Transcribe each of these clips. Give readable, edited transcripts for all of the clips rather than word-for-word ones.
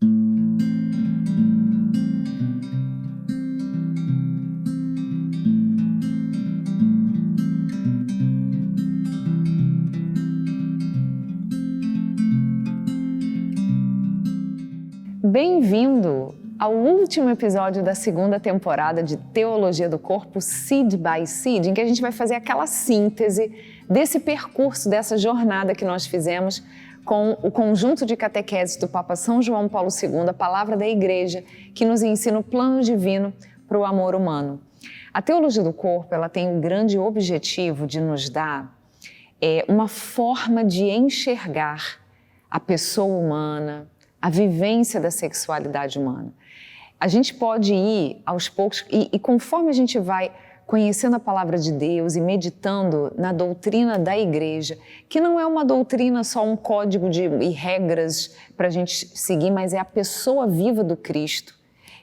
Bem-vindo ao último episódio da segunda temporada de Teologia do Corpo, Seed by Seed, em que a gente vai fazer aquela síntese desse percurso, dessa jornada que nós fizemos com o conjunto de catequeses do Papa São João Paulo II, a palavra da Igreja, que nos ensina o plano divino para o amor humano. A Teologia do Corpo, ela tem o grande objetivo de nos dar uma forma de enxergar a pessoa humana, a vivência da sexualidade humana. A gente pode ir aos poucos e conforme a gente vai conhecendo a palavra de Deus e meditando na doutrina da Igreja, que não é uma doutrina só um código e regras para a gente seguir, mas é a pessoa viva do Cristo,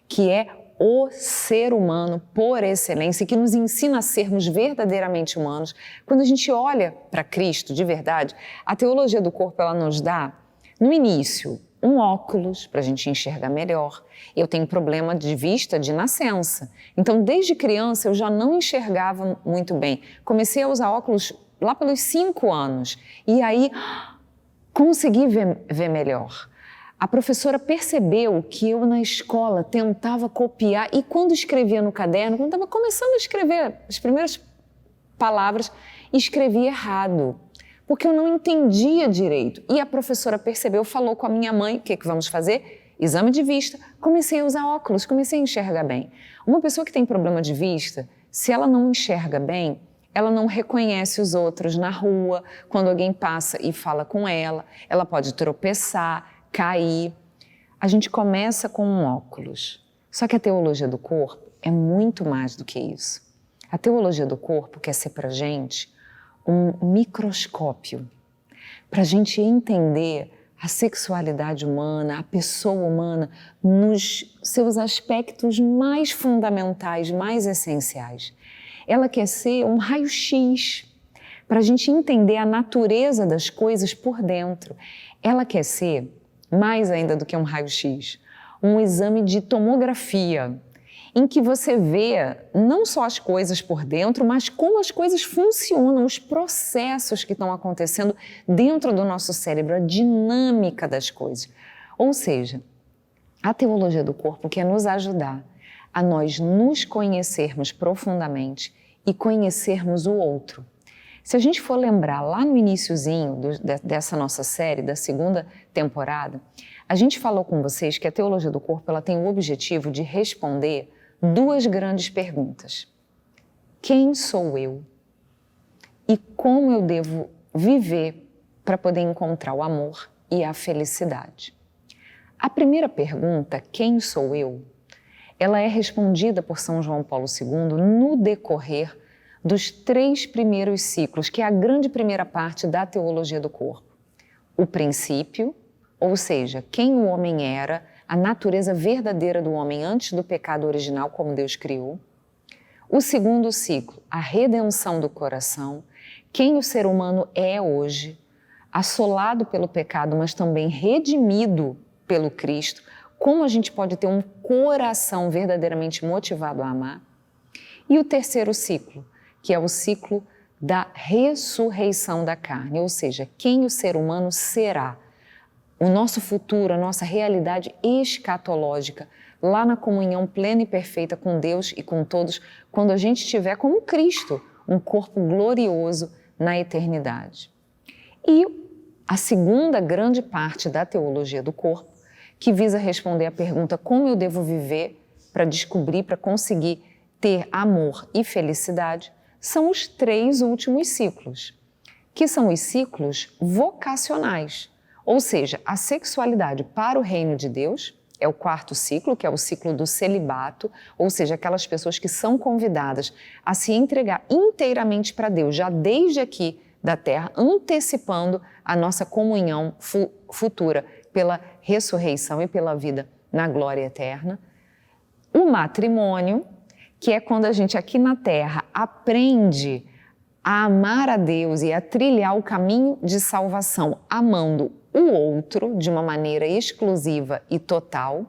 que é o ser humano por excelência e que nos ensina a sermos verdadeiramente humanos. Quando a gente olha para Cristo de verdade, a Teologia do Corpo ela nos dá, no início, um óculos para a gente enxergar melhor. Eu tenho problema de vista de nascença. Então, desde criança, eu já não enxergava muito bem. Comecei a usar óculos lá pelos 5 anos. E aí, consegui ver melhor. A professora percebeu que eu, na escola, tentava copiar. E quando escrevia no caderno, quando estava começando a escrever as primeiras palavras, escrevia errado, porque eu não entendia direito. E a professora percebeu, falou com a minha mãe, o que vamos fazer? Exame de vista. Comecei a usar óculos, comecei a enxergar bem. Uma pessoa que tem problema de vista, se ela não enxerga bem, ela não reconhece os outros na rua, quando alguém passa e fala com ela pode tropeçar, cair. A gente começa com um óculos. Só que a Teologia do Corpo é muito mais do que isso. A Teologia do Corpo quer ser pra gente um microscópio para a gente entender a sexualidade humana, a pessoa humana nos seus aspectos mais fundamentais, mais essenciais. Ela quer ser um raio-x para a gente entender a natureza das coisas por dentro. Ela quer ser, mais ainda do que um raio-x, um exame de tomografia, em que você vê não só as coisas por dentro, mas como as coisas funcionam, os processos que estão acontecendo dentro do nosso cérebro, a dinâmica das coisas. Ou seja, a Teologia do Corpo quer nos ajudar a nós nos conhecermos profundamente e conhecermos o outro. Se a gente for lembrar lá no iniciozinho dessa nossa série, da segunda temporada, a gente falou com vocês que a Teologia do Corpo ela tem o objetivo de responder 2 grandes perguntas. Quem sou eu? E como eu devo viver para poder encontrar o amor e a felicidade? A primeira pergunta, quem sou eu? Ela é respondida por São João Paulo II no decorrer dos 3 primeiros ciclos, que é a grande primeira parte da Teologia do Corpo. O princípio, ou seja, quem o homem era, a natureza verdadeira do homem antes do pecado original, como Deus criou. O segundo ciclo, a redenção do coração, quem o ser humano é hoje, assolado pelo pecado, mas também redimido pelo Cristo, como a gente pode ter um coração verdadeiramente motivado a amar. E o terceiro ciclo, que é o ciclo da ressurreição da carne, ou seja, quem o ser humano será, o nosso futuro, a nossa realidade escatológica, lá na comunhão plena e perfeita com Deus e com todos, quando a gente estiver como Cristo, um corpo glorioso na eternidade. E a segunda grande parte da Teologia do Corpo, que visa responder à pergunta como eu devo viver para descobrir, para conseguir ter amor e felicidade, são os 3 últimos ciclos, que são os ciclos vocacionais. Ou seja, a sexualidade para o reino de Deus é o 4º ciclo, que é o ciclo do celibato, ou seja, aquelas pessoas que são convidadas a se entregar inteiramente para Deus, já desde aqui da terra, antecipando a nossa comunhão futura pela ressurreição e pela vida na glória eterna. O matrimônio, que é quando a gente aqui na terra aprende a amar a Deus e a trilhar o caminho de salvação, amando o outro de uma maneira exclusiva e total,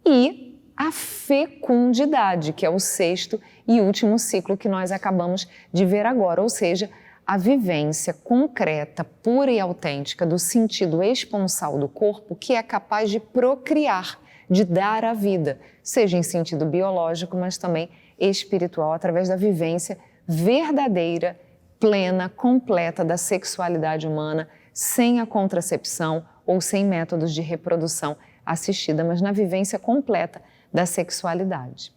e a fecundidade, que é o sexto e último ciclo que nós acabamos de ver agora, ou seja, a vivência concreta, pura e autêntica do sentido esponsal do corpo que é capaz de procriar, de dar a vida, seja em sentido biológico, mas também espiritual, através da vivência verdadeira, plena, completa da sexualidade humana, sem a contracepção ou sem métodos de reprodução assistida, mas na vivência completa da sexualidade.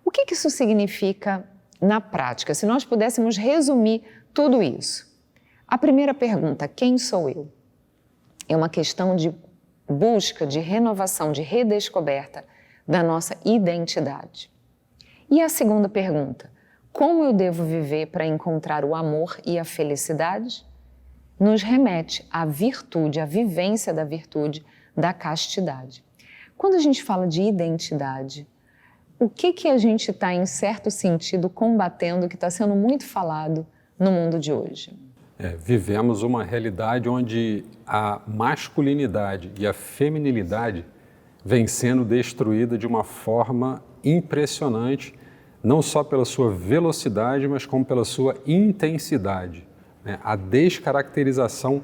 O que isso significa na prática? Se nós pudéssemos resumir tudo isso. A primeira pergunta, quem sou eu? É uma questão de busca, de renovação, de redescoberta da nossa identidade. E a segunda pergunta, como eu devo viver para encontrar o amor e a felicidade? Nos remete à virtude, à vivência da virtude, da castidade. Quando a gente fala de identidade, o que a gente está, em certo sentido, combatendo, que está sendo muito falado no mundo de hoje? Vivemos uma realidade onde a masculinidade e a feminilidade vem sendo destruída de uma forma impressionante, não só pela sua velocidade, mas como pela sua intensidade. A descaracterização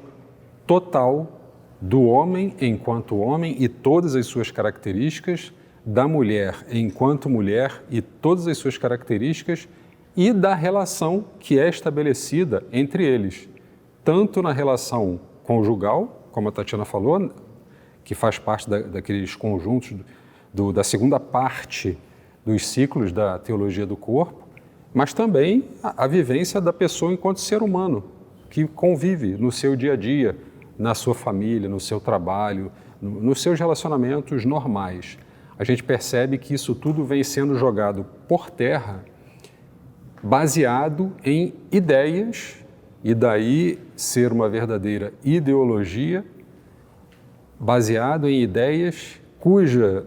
total do homem enquanto homem e todas as suas características, da mulher enquanto mulher e todas as suas características, e da relação que é estabelecida entre eles, tanto na relação conjugal, como a Tatiana falou, que faz parte daqueles conjuntos da segunda parte dos ciclos da teologia do corpo, mas também a vivência da pessoa enquanto ser humano, que convive no seu dia a dia, na sua família, no seu trabalho, nos seus relacionamentos normais. A gente percebe que isso tudo vem sendo jogado por terra, baseado em ideias, e daí ser uma verdadeira ideologia, baseado em ideias cujo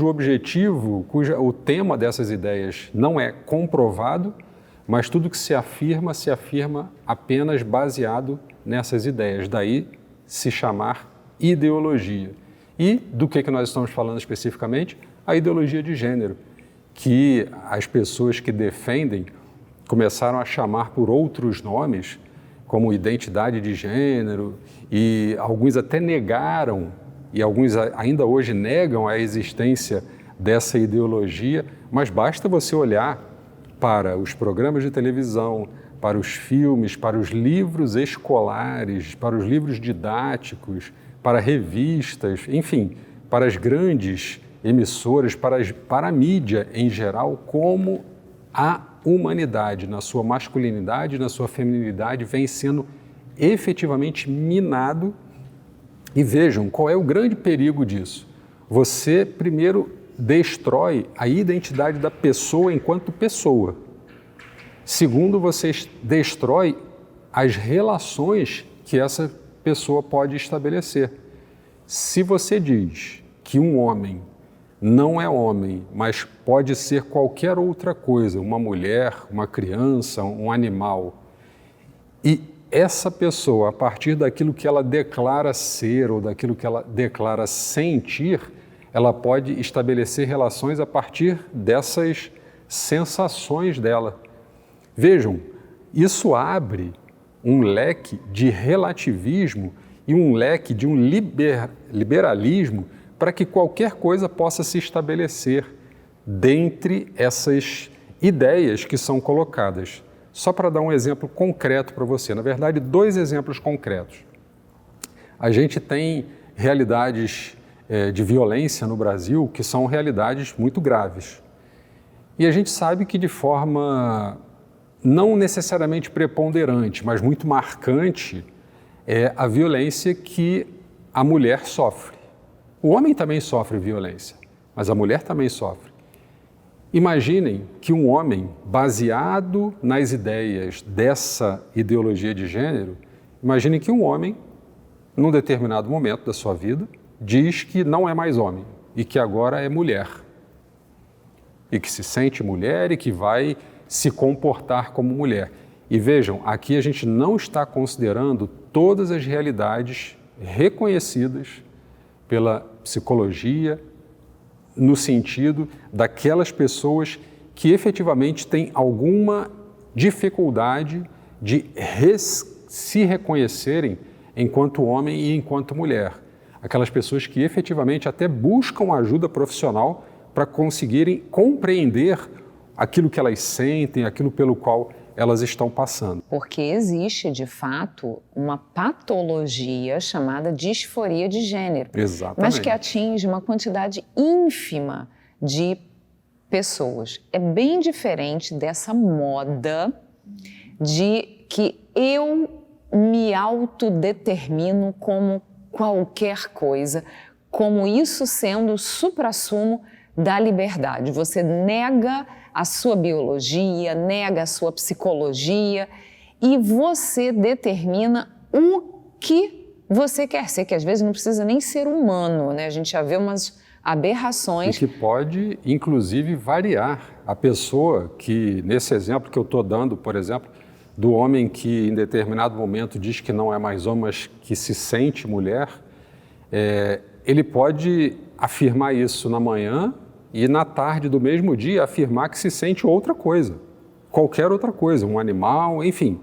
objetivo, o tema dessas ideias não é comprovado, mas tudo que se afirma apenas baseado nessas ideias. Daí se chamar ideologia. E do que nós estamos falando especificamente? A ideologia de gênero, que as pessoas que defendem começaram a chamar por outros nomes, como identidade de gênero, e alguns até negaram, e alguns ainda hoje negam a existência dessa ideologia, mas basta você olhar para os programas de televisão, para os filmes, para os livros escolares, para os livros didáticos, para revistas, enfim, para as grandes emissoras, para a mídia em geral, como a humanidade, na sua masculinidade, na sua feminilidade, vem sendo efetivamente minado. E vejam, qual é o grande perigo disso? Você, primeiro, destrói a identidade da pessoa enquanto pessoa. Segundo, você destrói as relações que essa pessoa pode estabelecer. Se você diz que um homem não é homem, mas pode ser qualquer outra coisa, uma mulher, uma criança, um animal, e essa pessoa, a partir daquilo que ela declara ser ou daquilo que ela declara sentir, ela pode estabelecer relações a partir dessas sensações dela. Vejam, isso abre um leque de relativismo e um leque de um liberalismo para que qualquer coisa possa se estabelecer dentre essas ideias que são colocadas. Só para dar um exemplo concreto para você, na verdade, 2 exemplos concretos. A gente tem realidades de violência no Brasil que são realidades muito graves. E a gente sabe que de forma não necessariamente preponderante, mas muito marcante, é a violência que a mulher sofre. O homem também sofre violência, mas a mulher também sofre. Imaginem que um homem, baseado nas ideias dessa ideologia de gênero, imaginem que um homem, num determinado momento da sua vida, diz que não é mais homem e que agora é mulher. E que se sente mulher e que vai se comportar como mulher. E vejam, aqui a gente não está considerando todas as realidades reconhecidas pela psicologia, no sentido daquelas pessoas que efetivamente têm alguma dificuldade de se reconhecerem enquanto homem e enquanto mulher. Aquelas pessoas que efetivamente até buscam ajuda profissional para conseguirem compreender aquilo que elas sentem, aquilo pelo qual elas estão passando. Porque existe, de fato, uma patologia chamada disforia de gênero. Exatamente. Mas que atinge uma quantidade ínfima de pessoas. É bem diferente dessa moda de que eu me autodetermino como qualquer coisa, como isso sendo o suprassumo da liberdade. Você nega a sua biologia, nega a sua psicologia e você determina o que você quer ser, que às vezes não precisa nem ser humano, né? A gente já vê umas aberrações. E que pode, inclusive, variar. A pessoa que, nesse exemplo que eu estou dando, por exemplo, do homem que em determinado momento diz que não é mais homem, mas que se sente mulher, ele pode afirmar isso na manhã e na tarde do mesmo dia afirmar que se sente outra coisa, qualquer outra coisa, um animal, enfim.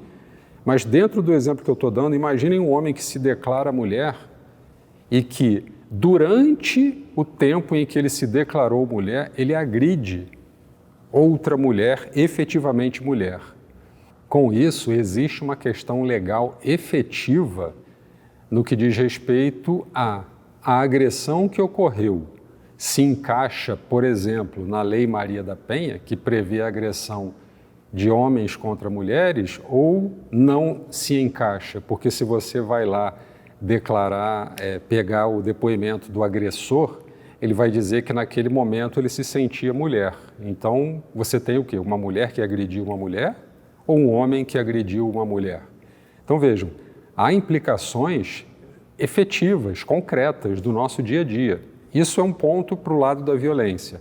Mas dentro do exemplo que eu estou dando, imaginem um homem que se declara mulher e que durante o tempo em que ele se declarou mulher, ele agride outra mulher, efetivamente mulher. Com isso, existe uma questão legal efetiva no que diz respeito à agressão que ocorreu. Se encaixa, por exemplo, na Lei Maria da Penha, que prevê a agressão de homens contra mulheres, ou não se encaixa, porque se você vai lá declarar, pegar o depoimento do agressor, ele vai dizer que naquele momento ele se sentia mulher. Então, você tem o quê? Uma mulher que agrediu uma mulher ou um homem que agrediu uma mulher? Então, vejam, há implicações efetivas, concretas do nosso dia a dia. Isso é um ponto para o lado da violência.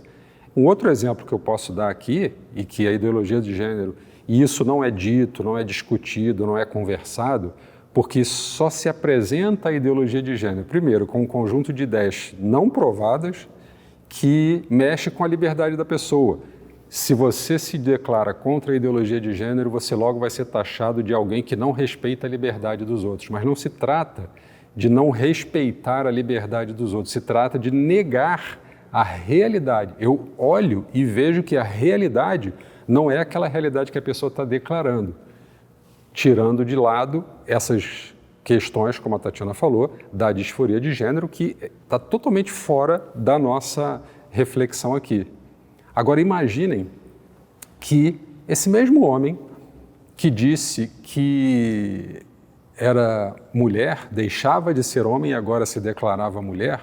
Um outro exemplo que eu posso dar aqui, e que a ideologia de gênero, e isso não é dito, não é discutido, não é conversado, porque só se apresenta a ideologia de gênero, primeiro, com um conjunto de ideias não provadas que mexe com a liberdade da pessoa. Se você se declara contra a ideologia de gênero, você logo vai ser taxado de alguém que não respeita a liberdade dos outros. Mas não se trata de não respeitar a liberdade dos outros, se trata de negar a realidade. Eu olho e vejo que a realidade não é aquela realidade que a pessoa está declarando, tirando de lado essas questões, como a Tatiana falou, da disforia de gênero, que está totalmente fora da nossa reflexão aqui. Agora imaginem que esse mesmo homem que disse que era mulher, deixava de ser homem e agora se declarava mulher,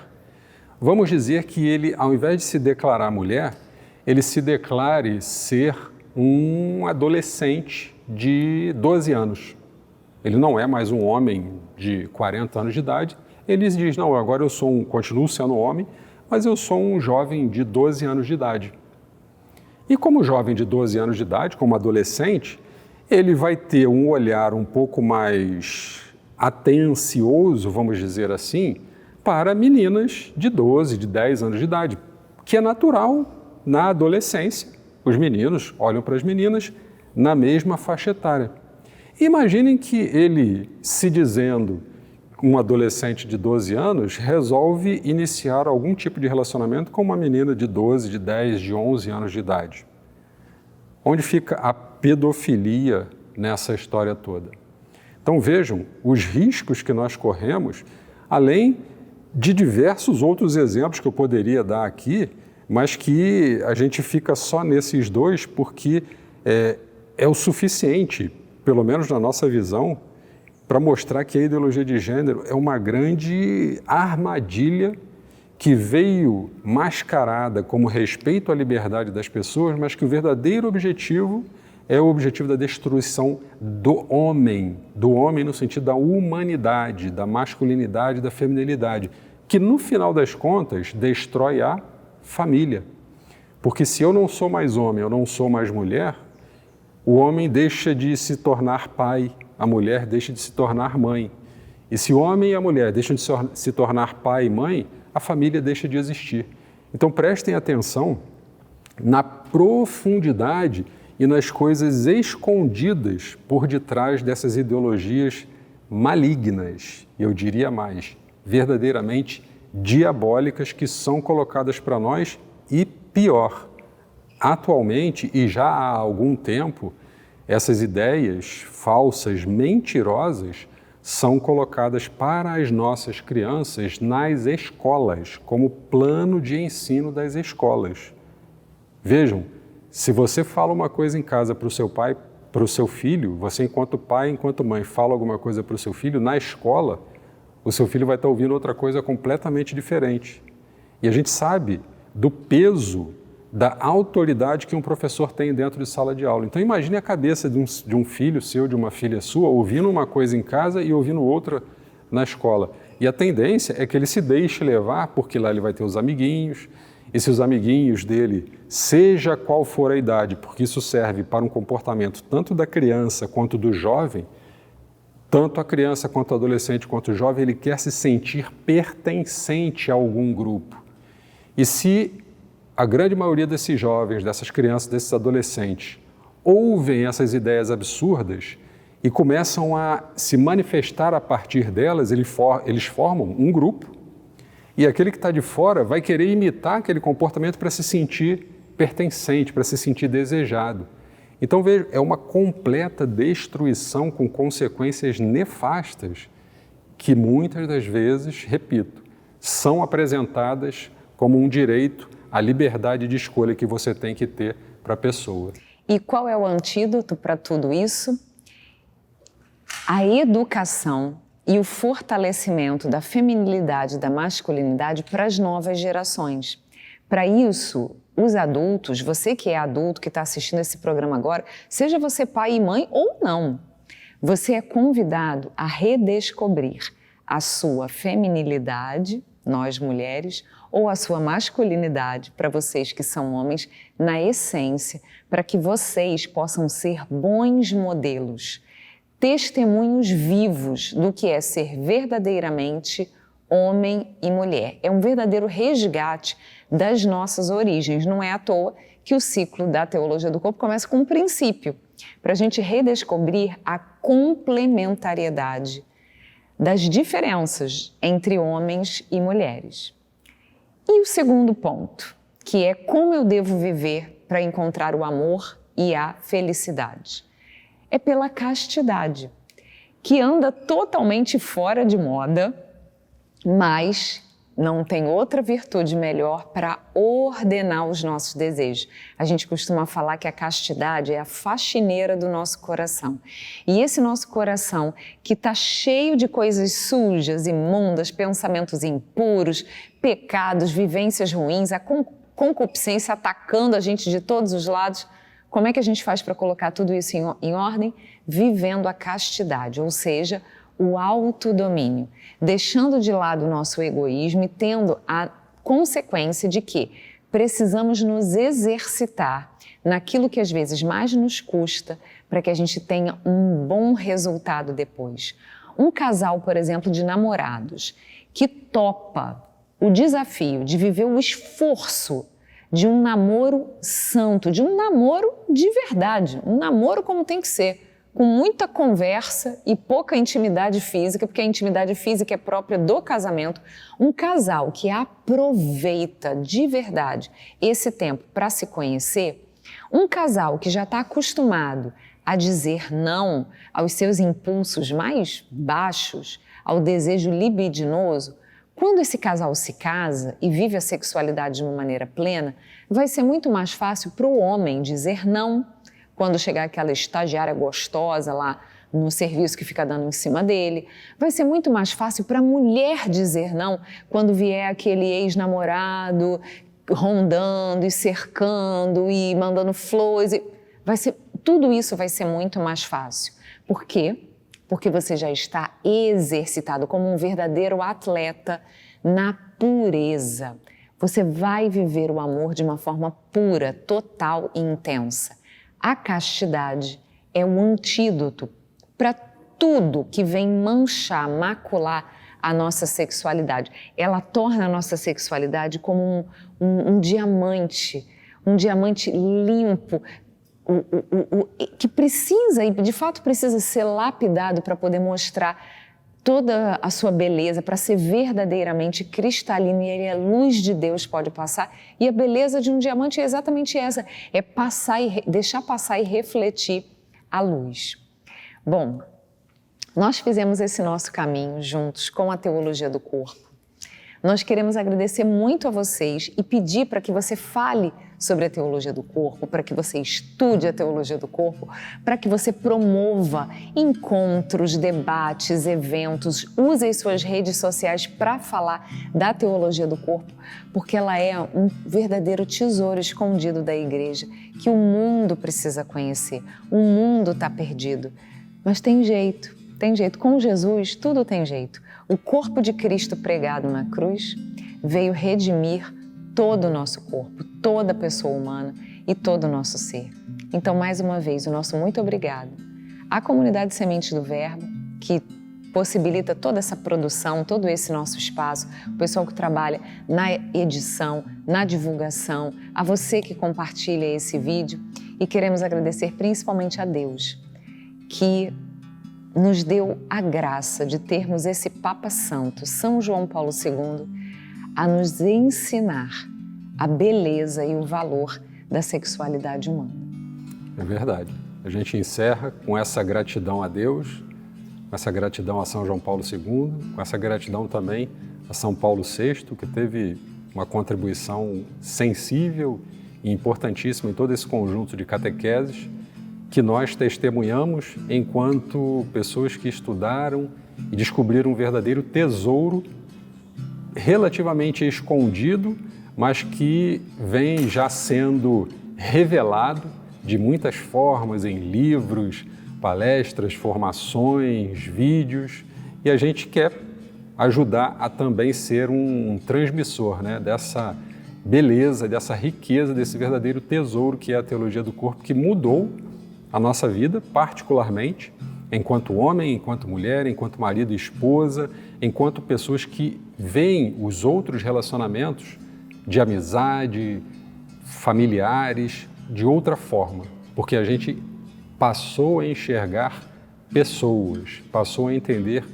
vamos dizer que ele, ao invés de se declarar mulher, ele se declare ser um adolescente de 12 anos. Ele não é mais um homem de 40 anos de idade, ele diz, não, agora eu continuo sendo homem, mas eu sou um jovem de 12 anos de idade. E como jovem de 12 anos de idade, como adolescente, ele vai ter um olhar um pouco mais atencioso, vamos dizer assim, para meninas de 12, de 10 anos de idade, que é natural na adolescência. Os meninos olham para as meninas na mesma faixa etária. Imaginem que ele, se dizendo um adolescente de 12 anos, resolve iniciar algum tipo de relacionamento com uma menina de 12, de 10, de 11 anos de idade. Onde fica a pedofilia nessa história toda? Então vejam os riscos que nós corremos, além de diversos outros exemplos que eu poderia dar aqui, mas que a gente fica só nesses dois porque é o suficiente, pelo menos na nossa visão, para mostrar que a ideologia de gênero é uma grande armadilha que veio mascarada como respeito à liberdade das pessoas, mas que o verdadeiro objetivo é o objetivo da destruição do homem no sentido da humanidade, da masculinidade, da feminilidade, que no final das contas destrói a família. Porque se eu não sou mais homem, eu não sou mais mulher, o homem deixa de se tornar pai, a mulher deixa de se tornar mãe. E se o homem e a mulher deixam de se tornar pai e mãe, a família deixa de existir. Então prestem atenção na profundidade e nas coisas escondidas por detrás dessas ideologias malignas, e eu diria mais, verdadeiramente diabólicas que são colocadas para nós e pior. Atualmente, e já há algum tempo, essas ideias falsas, mentirosas, são colocadas para as nossas crianças nas escolas, como plano de ensino das escolas. Vejam, se você fala uma coisa em casa para o seu pai, para o seu filho, você enquanto pai, enquanto mãe, fala alguma coisa para o seu filho, na escola, o seu filho vai estar ouvindo outra coisa completamente diferente. E a gente sabe do peso da autoridade que um professor tem dentro de sala de aula. Então imagine a cabeça de um filho seu, de uma filha sua, ouvindo uma coisa em casa e ouvindo outra na escola. E a tendência é que ele se deixe levar, porque lá ele vai ter os amiguinhos, e se os amiguinhos dele, seja qual for a idade, porque isso serve para um comportamento tanto da criança quanto do jovem, tanto a criança quanto o adolescente quanto o jovem, ele quer se sentir pertencente a algum grupo. E se a grande maioria desses jovens, dessas crianças, desses adolescentes, ouvem essas ideias absurdas e começam a se manifestar a partir delas, eles formam um grupo e aquele que está de fora vai querer imitar aquele comportamento para se sentir pertencente, para se sentir desejado. Então, veja, é uma completa destruição com consequências nefastas que muitas das vezes, repito, são apresentadas como um direito à liberdade de escolha que você tem que ter para a pessoa. E qual é o antídoto para tudo isso? A educação e o fortalecimento da feminilidade e da masculinidade para as novas gerações. Para isso, os adultos, você que é adulto, que está assistindo esse programa agora, seja você pai e mãe ou não, você é convidado a redescobrir a sua feminilidade, nós mulheres, ou a sua masculinidade, para vocês que são homens, na essência, para que vocês possam ser bons modelos, testemunhos vivos do que é ser verdadeiramente homem e mulher. É um verdadeiro resgate das nossas origens. Não é à toa que o ciclo da teologia do corpo começa com um princípio, para a gente redescobrir a complementariedade das diferenças entre homens e mulheres. E o segundo ponto, que é como eu devo viver para encontrar o amor e a felicidade. É pela castidade, que anda totalmente fora de moda, mas não tem outra virtude melhor para ordenar os nossos desejos. A gente costuma falar que a castidade é a faxineira do nosso coração. E esse nosso coração, que está cheio de coisas sujas, imundas, pensamentos impuros, pecados, vivências ruins, a concupiscência atacando a gente de todos os lados, como é que a gente faz para colocar tudo isso em ordem? Vivendo a castidade, ou seja, o autodomínio, deixando de lado o nosso egoísmo e tendo a consequência de que precisamos nos exercitar naquilo que às vezes mais nos custa para que a gente tenha um bom resultado depois. Um casal, por exemplo, de namorados que topa o desafio de viver o esforço de um namoro santo, de um namoro de verdade, um namoro como tem que ser, com muita conversa e pouca intimidade física, porque a intimidade física é própria do casamento. Um casal que aproveita de verdade esse tempo para se conhecer, um casal que já está acostumado a dizer não aos seus impulsos mais baixos, ao desejo libidinoso, quando esse casal se casa e vive a sexualidade de uma maneira plena, vai ser muito mais fácil para o homem dizer não, quando chegar aquela estagiária gostosa lá no serviço que fica dando em cima dele. Vai ser muito mais fácil para a mulher dizer não quando vier aquele ex-namorado rondando e cercando e mandando flores. Tudo isso vai ser muito mais fácil. Por quê? Porque você já está exercitado como um verdadeiro atleta na pureza. Você vai viver o amor de uma forma pura, total e intensa. A castidade é um antídoto para tudo que vem manchar, macular a nossa sexualidade. Ela torna a nossa sexualidade como um diamante limpo, que precisa, e de fato precisa ser lapidado para poder mostrar toda a sua beleza, para ser verdadeiramente cristalino, e a luz de Deus pode passar. E a beleza de um diamante é exatamente essa, é passar e deixar passar e refletir a luz. Bom, nós fizemos esse nosso caminho juntos com a Teologia do Corpo. Nós queremos agradecer muito a vocês e pedir para que você fale sobre a Teologia do Corpo, para que você estude a Teologia do Corpo, para que você promova encontros, debates, eventos, use as suas redes sociais para falar da Teologia do Corpo, porque ela é um verdadeiro tesouro escondido da igreja, que o mundo precisa conhecer. O mundo está perdido, mas tem jeito. Tem jeito. Com Jesus, tudo tem jeito. O corpo de Cristo pregado na cruz veio redimir todo o nosso corpo, toda a pessoa humana e todo o nosso ser. Então, mais uma vez, o nosso muito obrigado à comunidade Semente do Verbo, que possibilita toda essa produção, todo esse nosso espaço, o pessoal que trabalha na edição, na divulgação, a você que compartilha esse vídeo, e queremos agradecer principalmente a Deus, que nos deu a graça de termos esse Papa Santo, São João Paulo II, a nos ensinar a beleza e o valor da sexualidade humana. É verdade. A gente encerra com essa gratidão a Deus, com essa gratidão a São João Paulo II, com essa gratidão também a São Paulo VI, que teve uma contribuição sensível e importantíssima em todo esse conjunto de catequeses que nós testemunhamos enquanto pessoas que estudaram e descobriram um verdadeiro tesouro relativamente escondido, mas que vem já sendo revelado de muitas formas em livros, palestras, formações, vídeos, e a gente quer ajudar a também ser um transmissor, né, dessa beleza, dessa riqueza, desse verdadeiro tesouro que é a Teologia do Corpo, que mudou a nossa vida, particularmente, enquanto homem, enquanto mulher, enquanto marido e esposa, enquanto pessoas que veem os outros relacionamentos de amizade, familiares, de outra forma, porque a gente passou a enxergar pessoas, passou a entender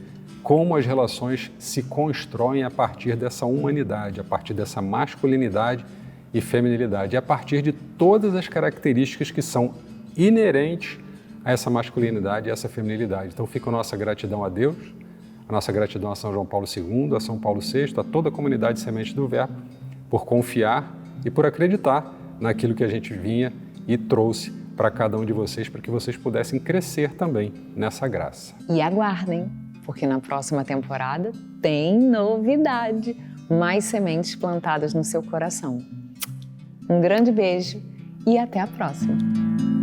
como as relações se constroem a partir dessa humanidade, a partir dessa masculinidade e feminilidade, e a partir de todas as características que são inerentes a essa masculinidade e essa feminilidade. Então fica a nossa gratidão a Deus, a nossa gratidão a São João Paulo II, a São Paulo VI, a toda a comunidade Semente do Verbo, por confiar e por acreditar naquilo que a gente vinha e trouxe para cada um de vocês, para que vocês pudessem crescer também nessa graça. E aguardem, porque na próxima temporada tem novidade, mais sementes plantadas no seu coração. Um grande beijo e até a próxima!